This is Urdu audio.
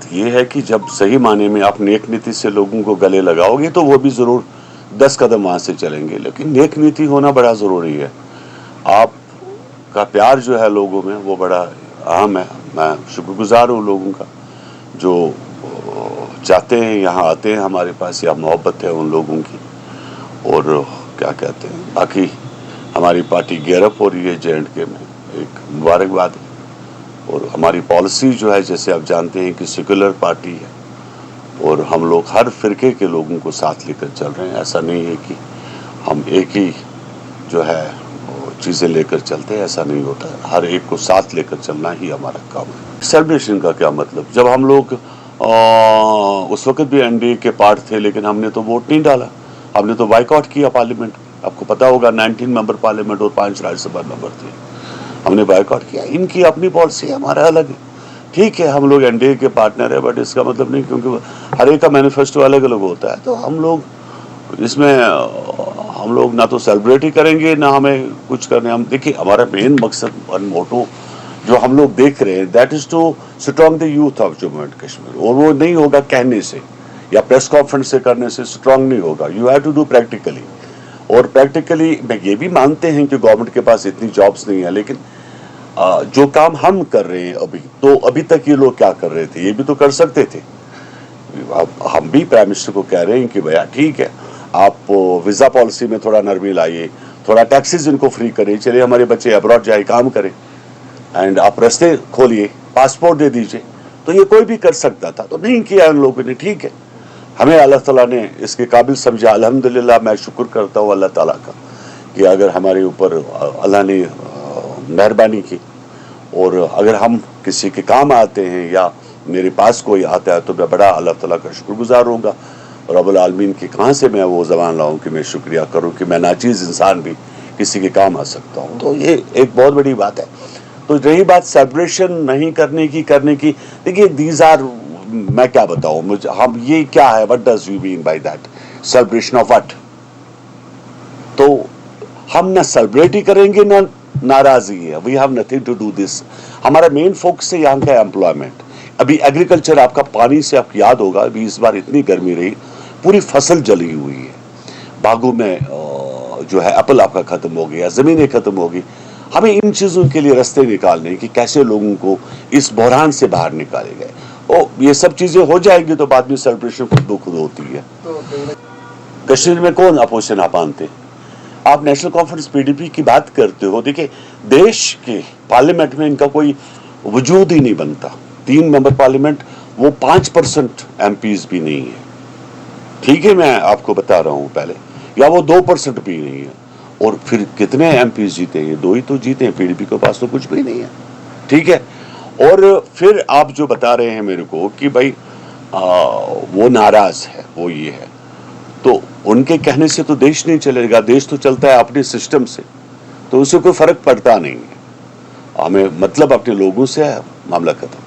بات یہ ہے کہ جب صحیح معنی میں آپ نیک نیتی سے لوگوں کو گلے لگاؤ گے تو وہ بھی ضرور 10 قدم وہاں سے چلیں گے، لیکن نیک نیتی ہونا بڑا ضروری ہے. آپ کا پیار جو ہے لوگوں میں وہ بڑا اہم ہے. میں شکر گزار ہوں لوگوں کا جو چاہتے ہیں یہاں آتے ہیں ہمارے پاس، یا محبت ہے ان لوگوں کی. اور کیا کہتے ہیں، باقی ہماری پارٹی گیئر اپ ہو رہی ہے JNK میں، ایک مبارکباد ہے. اور ہماری پالیسی جو ہے، جیسے آپ جانتے ہیں کہ سیکولر پارٹی ہے اور ہم لوگ ہر فرقے کے لوگوں کو ساتھ لے کر چل رہے ہیں. ایسا نہیں ہے کہ ہم ایک ہی جو ہے چیزیں لے کر چلتے ہیں، ایسا نہیں ہوتا ہے. ہر ایک کو ساتھ لے کر چلنا ہی ہمارا کام ہے. سیلیبریشن کا کیا مطلب؟ جب ہم لوگ اس وقت بھی NDA کے پارٹ تھے، لیکن ہم نے تو ووٹ نہیں ڈالا، ہم نے تو بائیکاٹ کیا پارلیمنٹ. آپ کو پتا ہوگا 19 ممبر پارلیمنٹ اور 5 راجیہ سبھا ممبر تھے، ہم نے بائیکاٹ کیا. ان کی اپنی پالیسی ہے، ہمارا الگ ہے. ٹھیک ہے ہم لوگ NDA کے پارٹنر ہیں، بٹ اس کا مطلب نہیں، کیونکہ ہر ایک کا مینیفیسٹو الگ الگ ہوتا ہے. تو ہم لوگ اس میں ہم لوگ نہ تو سیلیبریٹ ہی کریں گے نہ ہمیں کچھ کرنے. ہم دیکھیں ہمارا مین مقصد اور موٹو جو ہم لوگ دیکھ رہے ہیں، that is to strong the youth of Jammu and Kashmir. اور وہ نہیں ہوگا کہنے سے یا پریس کانفرنس سے کرنے سے اسٹرانگ نہیں ہوگا. You have to do practically. اور پریکٹیکلی میں یہ بھی مانتے ہیں کہ گورنمنٹ کے پاس اتنی جابس نہیں ہیں، لیکن جو کام ہم کر رہے ہیں ابھی تک یہ لوگ کیا کر رہے تھے، یہ بھی تو کر سکتے تھے. ہم بھی پرائم منسٹر کو کہہ رہے ہیں کہ بھیا ٹھیک ہے آپ ویزا پالیسی میں تھوڑا نرمی لائیے، تھوڑا ٹیکسز ان کو فری کریں، چلے ہمارے بچے ابراڈ جائے کام کریں، اینڈ آپ رستے کھولیے، پاسپورٹ دے دیجئے. تو یہ کوئی بھی کر سکتا تھا، تو نہیں کیا ان لوگوں نے. ٹھیک ہے ہمیں اللہ تعالیٰ نے اس کے قابل سمجھا. الحمدللہ میں شکر کرتا ہوں اللہ تعالیٰ کا کہ اگر ہمارے اوپر اللہ نے مہربانی کی، اور اگر ہم کسی کے کام آتے ہیں یا میرے پاس کوئی آتا ہے تو میں بڑا اللہ تعالیٰ کا شکر گزار ہوں گا. رب العالمین کی کہاں سے میں وہ زبان لاؤں کہ میں شکریہ کروں کہ میں ناچیز انسان بھی کسی کے کام آ سکتا ہوں. تو یہ ایک بہت بڑی بات ہے. تو رہی بات سیلیبریشن نہیں کرنے کی دیکھیے دیز آر، میں کیا بتاؤں، ہم یہ کیا ہے، what does you mean by that celebration of what? تو ہم نہ سیلیبریٹ ہی کریں گے نہ ناراضی ہے. We have nothing to do this. ہمارا مین فوکس ہے یہاں کا امپلائمنٹ. ابھی ایگریکلچر آپ کا پانی سے آپ کو یاد ہوگا، ابھی اس بار اتنی گرمی رہی، پوری فصل جلی ہوئی ہے. باغوں میں جو ہے ایپل آپ کا ختم ہو گیا، زمینیں ختم ہو گئی. ہمیں ان چیزوں کے لیے رستے نکالنے کہ کیسے لوگوں کو اس بحران سے باہر نکالے گئے. یہ سب چیزیں ہو جائیں گی تو بعد میں سیلیبریشن خود بخود ہوتی ہے. کشمیر میں کون اپوزیشن آپ مانتے؟ آپ نیشنل کانفرنس PDP کی بات کرتے ہو. دیکھیں دیش کے پارلیمنٹ میں ان کا کوئی وجود ہی نہیں بنتا. 3 ممبر پارلیمنٹ، وہ 5% MPs بھی نہیں ہے. ٹھیک ہے میں آپ کو بتا رہا ہوں پہلے، یا وہ 2% بھی نہیں ہے. اور پھر کتنے MPs جیتے ہیں؟ 2 ہی تو جیتے ہیں. PDP کے پاس تو کچھ بھی نہیں ہے. ٹھیک ہے. اور پھر آپ جو بتا رہے ہیں میرے کو کہ بھائی وہ ناراض ہے، وہ یہ ہے، تو ان کے کہنے سے تو دیش نہیں چلے گا. دیش تو چلتا ہے اپنے سسٹم سے، تو اسے کوئی فرق پڑتا نہیں ہے. ہمیں مطلب اپنے لوگوں سے ہے، معاملہ ختم.